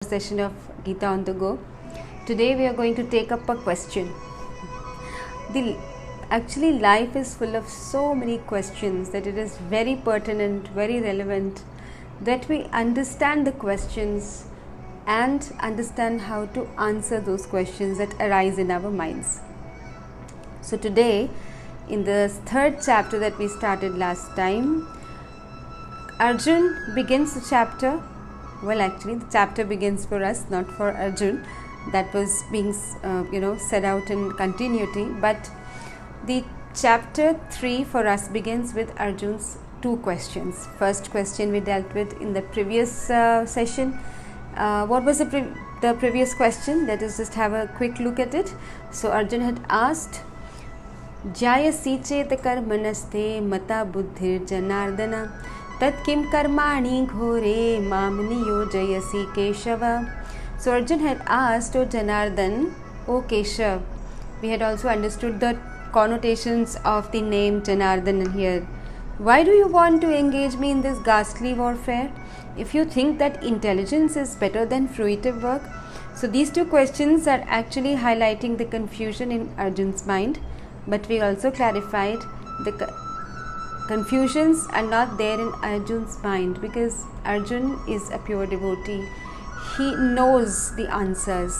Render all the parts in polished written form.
session of Gita on the go. Today we are going to take up a question. Actually, life is full of so many questions that it is very pertinent, very relevant that we understand the questions and understand how to answer those questions that arise in our minds. So today, in the third chapter that we started last time, Arjun begins the chapter. Well, actually, the chapter begins for us, not for Arjun. That was being, said out in continuity. But the chapter 3 for us begins with Arjun's two questions. First question we dealt with in the previous session. What was the previous question? Let us just have a quick look at it. So Arjun had asked, Jayasi chetakar manaste mata buddhir janardana tat kim karmani ghore mamni yojayasi keshava. So Arjun had asked, O Janardan, O Keshav. We had also understood the connotations of the name Janardan here. Why do you want to engage me in this ghastly warfare? If you think that intelligence is better than fruitive work. So these two questions are actually highlighting the confusion in Arjun's mind. But we also clarified the confusions are not there in Arjun's mind because Arjun is a pure devotee. He knows the answers,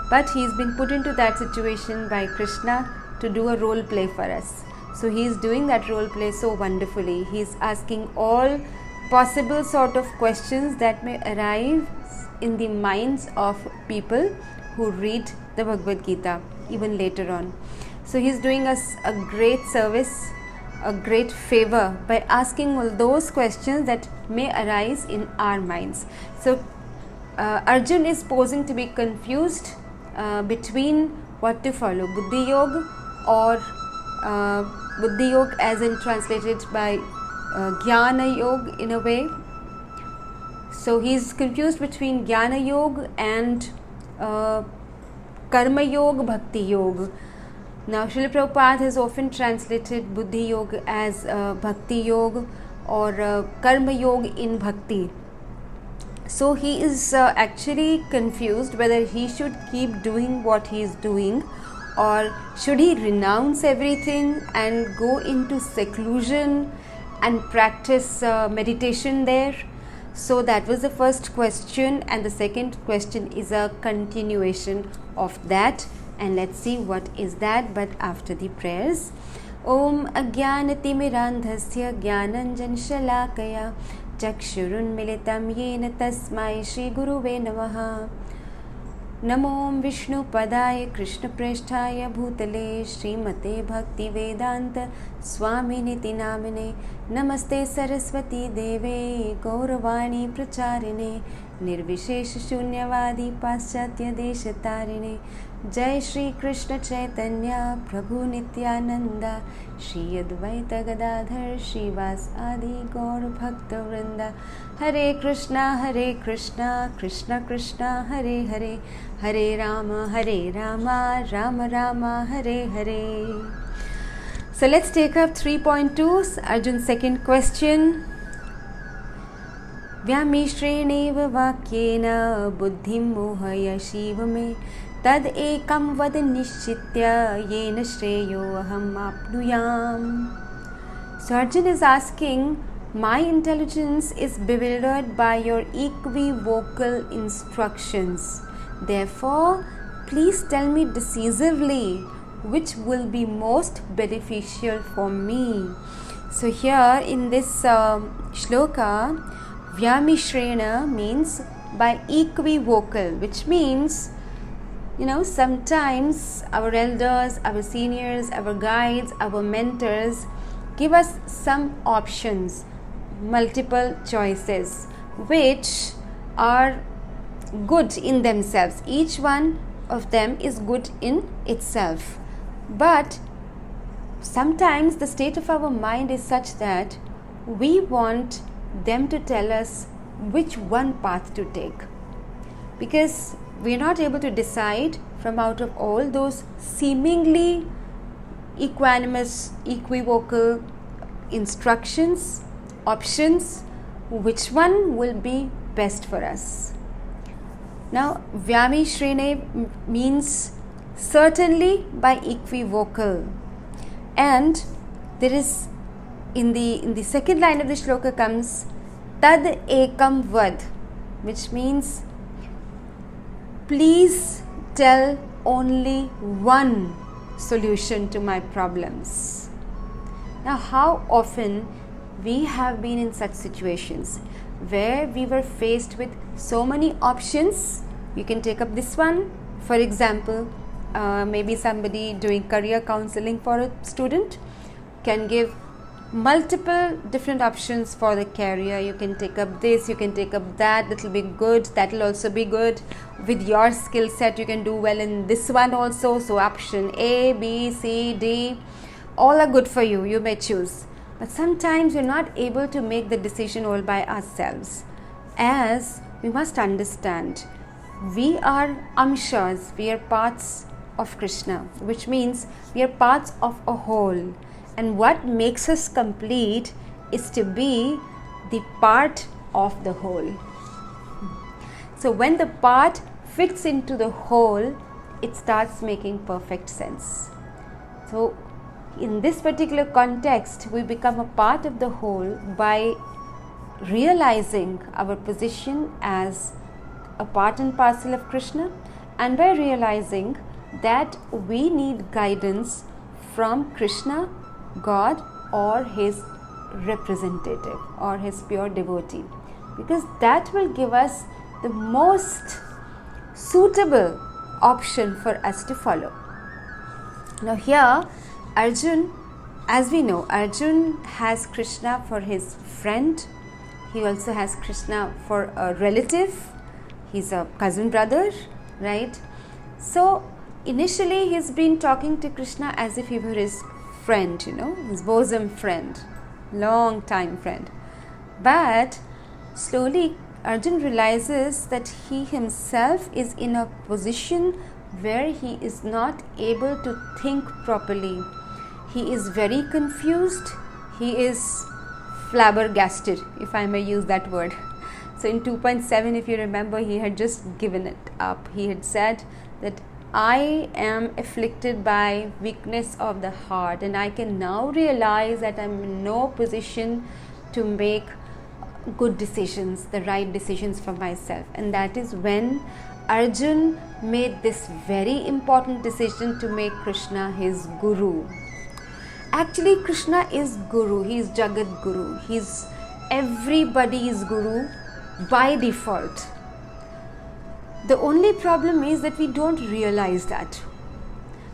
but he's been put into that situation by Krishna to do a role play for us. So he's doing that role play so wonderfully. He's asking all possible sort of questions that may arise in the minds of people who read the Bhagavad Gita even later on. So he's doing us a great service, a great favor by asking all those questions that may arise in our minds. So Arjun is posing to be confused between what to follow, Buddhi Yoga or Buddhi Yoga as in translated by Jnana Yoga in a way. So he's confused between Jnana Yoga and Karma Yoga, Bhakti Yoga. Now Srila Prabhupada has often translated Buddhi Yoga as Bhakti Yoga or Karma Yoga in Bhakti. So he is actually confused whether he should keep doing what he is doing or should he renounce everything and go into seclusion and practice meditation there. So that was the first question, and the second question is a continuation of that, and let's see what is that but after the prayers. Om Ajnanatimirandhasya Jnananjan Shalakaya Chakshurunmilitam Yena Tasmai Shri Guruve Namaha. Namo Vishnu Padaya Krishna Presthaya Bhutale Srimate Bhakti Vedanta Swaminiti Namine Namaste Saraswati Deve Gauravani Pracharine Nirvishesha Shunyavadi Paschatya Deshatarine Jai Shri Krishna Chaitanya Prabhu Nityananda Shri Advaita Gadadhar Shivas Adi Gaur Bhakta Vrinda Hare Krishna Krishna Krishna Hare Hare Hare Rama Rama Rama Hare Hare. So let's take up 3.2, Arjun's second question. Vyamishreneva vakyena buddhim mohaya shivame tad ekam vad nishchitya yena shreyo aham apnuyam. So Arjun is asking, my intelligence is bewildered by your equivocal instructions. Therefore, please tell me decisively which will be most beneficial for me. So here in this shloka, Vyamishrena means by equivocal, which means, sometimes our elders, our seniors, our guides, our mentors give us some options, multiple choices, which are good in themselves. Each one of them is good in itself. But sometimes the state of our mind is such that we want them to tell us which one path to take, because we are not able to decide from out of all those seemingly equanimous, equivocal instructions, options, which one will be best for us. Now, Vyami Shrine means certainly by equivocal, and there is in the second line of the shloka comes Tad Ekam Vad, which means please tell only one solution to my problems. Now, how often we have been in such situations where we were faced with so many options. You can take up this one. For example, maybe somebody doing career counseling for a student can give multiple different options for the career. You can take up this, you can take up that, that will be good, that will also be good. With your skill set, you can do well in this one also. So option A, B, C, D, all are good for you. You may choose. But sometimes we're not able to make the decision all by ourselves, as we must understand we are amshas, we are parts of Krishna, which means we are parts of a whole, and what makes us complete is to be the part of the whole. So when the part fits into the whole, it starts making perfect sense. So in this particular context, we become a part of the whole by realizing our position as a part and parcel of Krishna, and by realizing that we need guidance from Krishna, God, or his representative or his pure devotee, because that will give us the most suitable option for us to follow. Now here Arjun, as we know, Arjun has Krishna for his friend. He also has Krishna for a relative. He's a cousin brother, right? So initially he's been talking to Krishna as if he were his friend, his bosom friend, long time friend. But slowly Arjun realizes that he himself is in a position where he is not able to think properly. He is very confused. He is flabbergasted, if I may use that word. So in 2.7, if you remember, he had just given it up. He had said that I am afflicted by weakness of the heart, and I can now realize that I'm in no position to make good decisions, the right decisions for myself. And that is when Arjun made this very important decision to make Krishna his guru. Actually, Krishna is Guru. He is Jagat Guru. He is everybody's Guru by default. The only problem is that we don't realize that.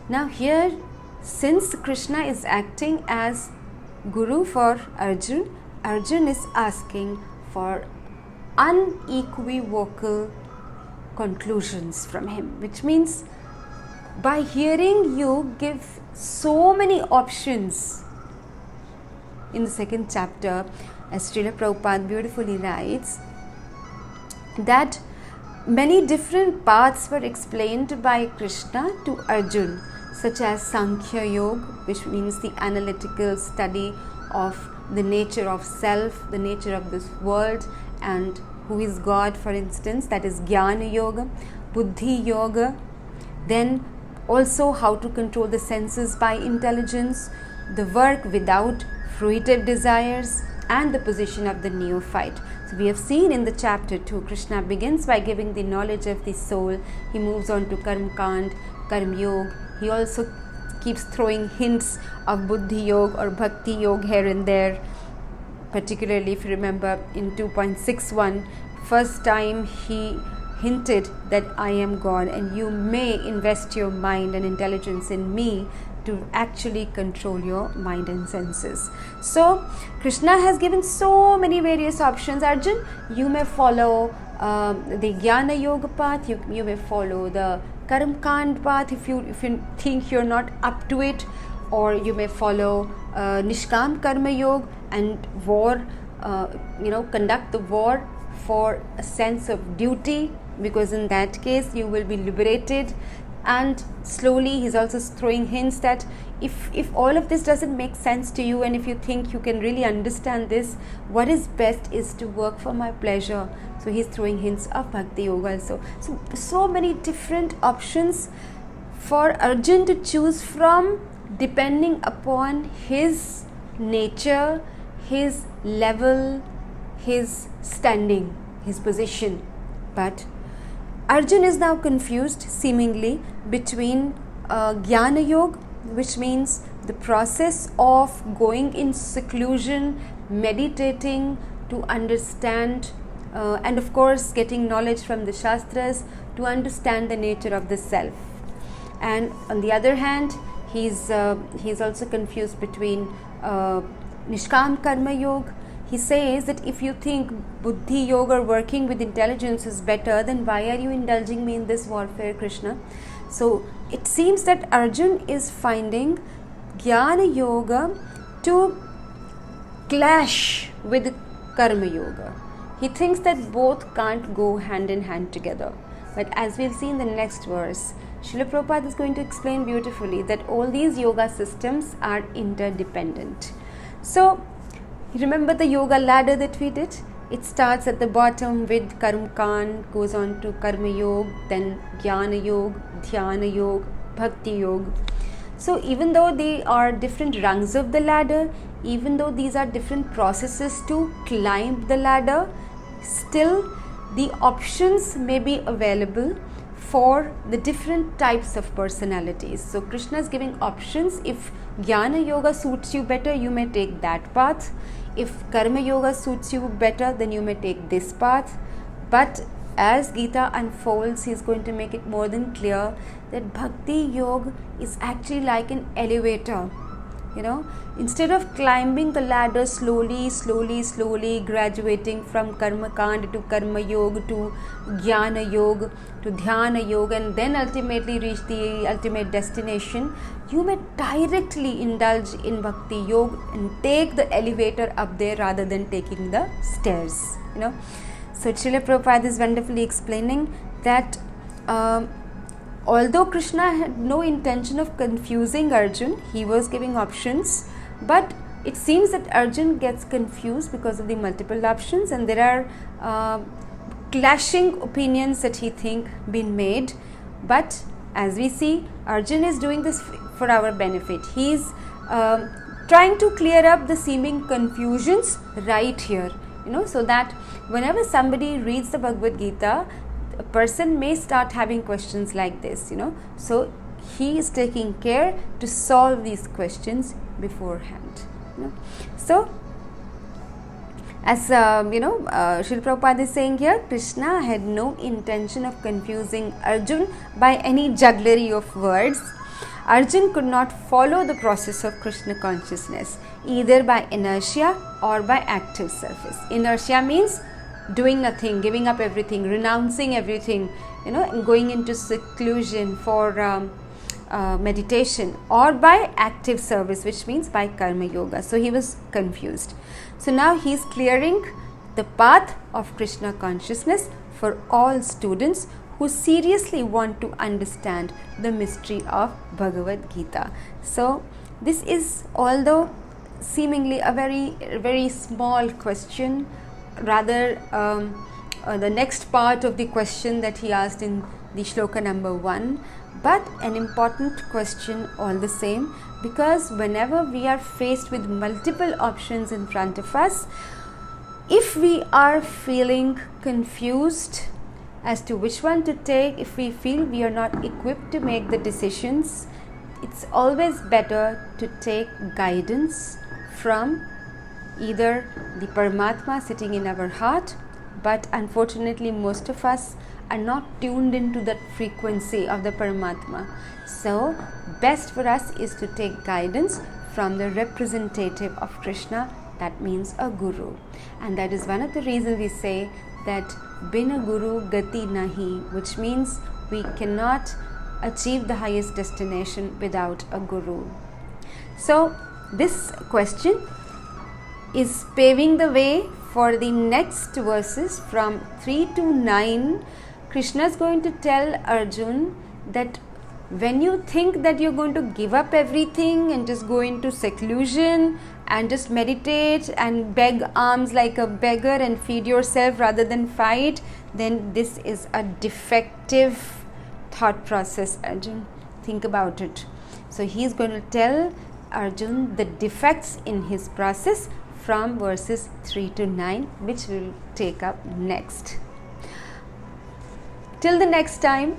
Now here, since Krishna is acting as Guru for Arjun, Arjun is asking for unequivocal conclusions from him, which means by hearing you give so many options. In the second chapter, as Srila Prabhupada beautifully writes, that many different paths were explained by Krishna to Arjun, such as Sankhya Yoga, which means the analytical study of the nature of self, the nature of this world, and who is God, for instance, that is Jnana Yoga, Buddhi Yoga, then also how to control the senses by intelligence, the work without fruitive desires, and the position of the neophyte. So we have seen in the chapter 2, Krishna begins by giving the knowledge of the soul. He moves on to Karma Kand, Karma Yoga. He also keeps throwing hints of Buddhi Yoga or Bhakti Yoga here and there. Particularly if you remember in 2.61, first time he hinted that I am God and you may invest your mind and intelligence in me to actually control your mind and senses. So Krishna has given so many various options. Arjun, you may follow the Jnana Yoga path, you may follow the Karma Kand path if you think you're not up to it, or you may follow Nishkam Karma Yoga and war, conduct the war for a sense of duty, because in that case you will be liberated and slowly he's also throwing hints that if all of this doesn't make sense to you, and if you think you can really understand this, what is best is to work for my pleasure. So he's throwing hints of Bhakti Yoga also. So many different options for Arjun to choose from, depending upon his nature, his level, his standing, his position. But Arjun is now confused seemingly between Jnana Yoga, which means the process of going in seclusion, meditating to understand, and of course getting knowledge from the Shastras to understand the nature of the self. And on the other hand, he's also confused between Nishkam Karma Yoga. He says that if you think Buddhi Yoga or working with intelligence is better, then why are you indulging me in this warfare, Krishna? So it seems that Arjun is finding Jnana Yoga to clash with Karma Yoga. He thinks that both can't go hand in hand together. But as we'll see in the next verse, Srila Prabhupada is going to explain beautifully that all these yoga systems are interdependent. So remember the yoga ladder that we did? It starts at the bottom with Karma Kand, goes on to Karma Yoga, then Jnana Yoga, Dhyana Yoga, Bhakti Yoga. So even though they are different rungs of the ladder, even though these are different processes to climb the ladder, still the options may be available for the different types of personalities. So Krishna is giving options. If Jnana Yoga suits you better, you may take that path. If Karma Yoga suits you better, then you may take this path. But as Gita unfolds, he is going to make it more than clear that Bhakti Yoga is actually like an elevator. Instead of climbing the ladder slowly, graduating from Karma Kand to Karma Yoga to Jnana Yoga to Dhyana Yoga, and then ultimately reach the ultimate destination, you may directly indulge in Bhakti Yoga and take the elevator up there rather than taking the stairs. So Srila Prabhupada is wonderfully explaining that although Krishna had no intention of confusing Arjun, he was giving options, but it seems that Arjun gets confused because of the multiple options, and there are clashing opinions that he thinks been made. But as we see, Arjun is doing this for our benefit. He is trying to clear up the seeming confusions right here, so that whenever somebody reads the Bhagavad Gita, a person may start having questions like this, So he is taking care to solve these questions beforehand. So, as Srila Prabhupada is saying here, Krishna had no intention of confusing Arjun by any jugglery of words. Arjun could not follow the process of Krishna consciousness either by inertia or by active service. Inertia means doing nothing, giving up everything, renouncing everything, and going into seclusion for meditation, or by active service, which means by Karma Yoga. So he was confused. So now he is clearing the path of Krishna consciousness for all students who seriously want to understand the mystery of Bhagavad Gita. So this is, although seemingly a very small question, rather the next part of the question that he asked in the shloka number 1, but an important question all the same, because whenever we are faced with multiple options in front of us, if we are feeling confused as to which one to take, if we feel we are not equipped to make the decisions, it's always better to take guidance from either the Paramatma sitting in our heart, but unfortunately most of us are not tuned into that frequency of the Paramatma. So best for us is to take guidance from the representative of Krishna, that means a guru. And that is one of the reasons we say that Bina Guru Gati Nahi, which means we cannot achieve the highest destination without a guru. So this question is paving the way for the next verses from 3 to 9. Krishna is going to tell Arjun that When you think that you're going to give up everything and just go into seclusion and just meditate and beg alms like a beggar and feed yourself rather than fight, then this is a defective thought process, Arjun. Think about it. So he is going to tell Arjun the defects in his process from verses 3 to 9, which we'll take up next. Till the next time,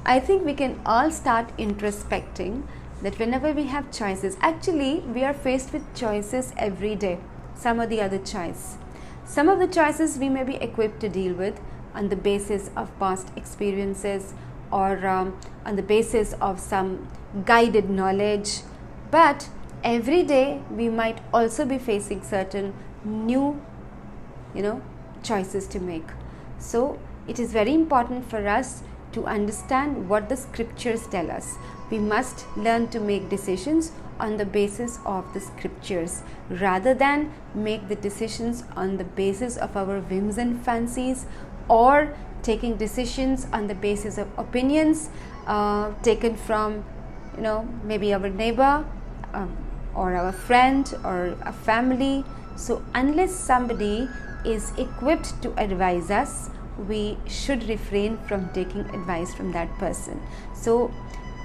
I think we can all start introspecting that whenever we have choices, actually we are faced with choices every day, some or the other choice. Some of the choices we may be equipped to deal with on the basis of past experiences or on the basis of some guided knowledge, but every day we might also be facing certain new choices to make. So it is very important for us to understand what the scriptures tell us. We must learn to make decisions on the basis of the scriptures rather than make the decisions on the basis of our whims and fancies, or taking decisions on the basis of opinions taken from maybe our neighbor or our friend or a family. So unless somebody is equipped to advise us, we should refrain from taking advice from that person. So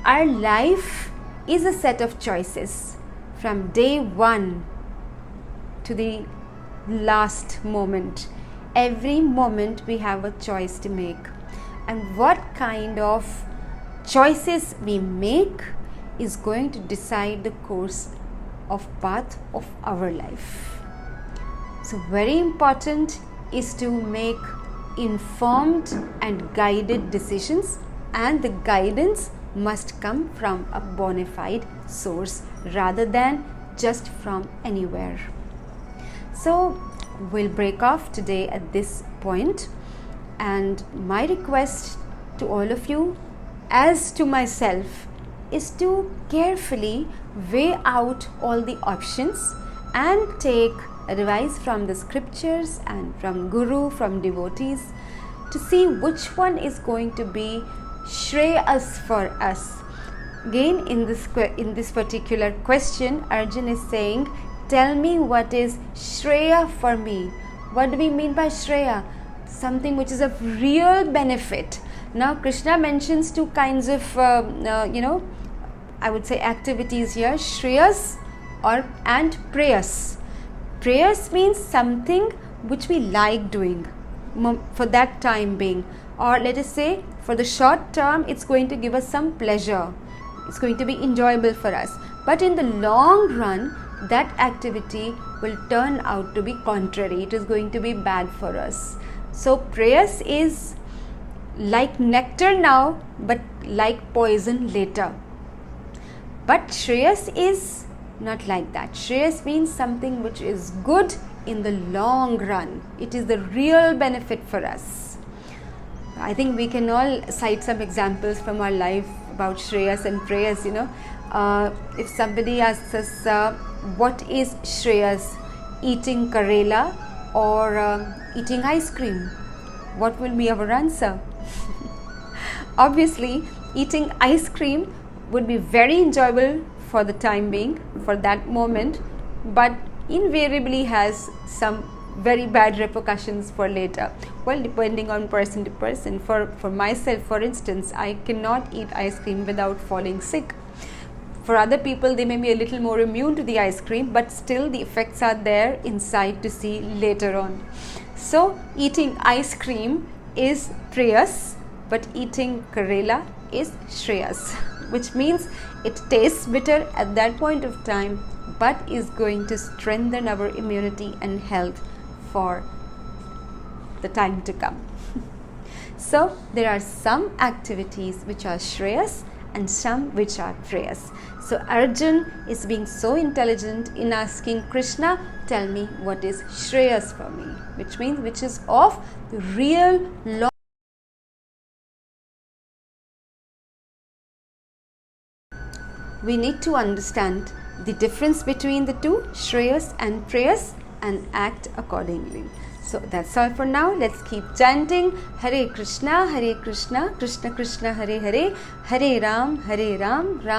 our life is a set of choices from day one to the last moment. Every moment we have a choice to make, and what kind of choices we make is going to decide the course of path of our life. So very important is to make informed and guided decisions, and the guidance must come from a bona fide source rather than just from anywhere. So we'll break off today at this point, and my request to all of you, as to myself, is to carefully weigh out all the options and take advice from the scriptures and from Guru, from devotees, to see which one is going to be Shreyas for us. Again, in this particular question, Arjun is saying, tell me what is Shreya for me. What do we mean by Shreya? Something which is of real benefit. Now Krishna mentions two kinds of I would say activities here, Shreyas and Prayas. Prayers means something which we like doing for that time being, or let us say for the short term it's going to give us some pleasure, it's going to be enjoyable for us, but in the long run that activity will turn out to be contrary, it is going to be bad for us. So prayers is like nectar now but like poison later, but Shreyas is not like that. Shreyas means something which is good in the long run. It is the real benefit for us. I think we can all cite some examples from our life about Shreyas and Prayas. If somebody asks us what is Shreyas, eating Karela or eating ice cream, what will be our answer? Obviously, eating ice cream would be very enjoyable for the time being, for that moment, but invariably has some very bad repercussions for later. Well, depending on person to person. For myself, for instance, I cannot eat ice cream without falling sick. For other people, they may be a little more immune to the ice cream, but still the effects are there inside to see later on. So eating ice cream is Prayas, but eating Karela is Shreyas, which means it tastes bitter at that point of time, but is going to strengthen our immunity and health for the time to come. So there are some activities which are Shreyas and some which are Prayas. So Arjun is being so intelligent in asking Krishna, tell me what is Shreyas for me, which means which is of real long. We need to understand the difference between the two, Shreyas and Prayas, and act accordingly. So that's all for now. Let's keep chanting Hare Krishna, Krishna Krishna, Hare Hare, Hare Ram, Ram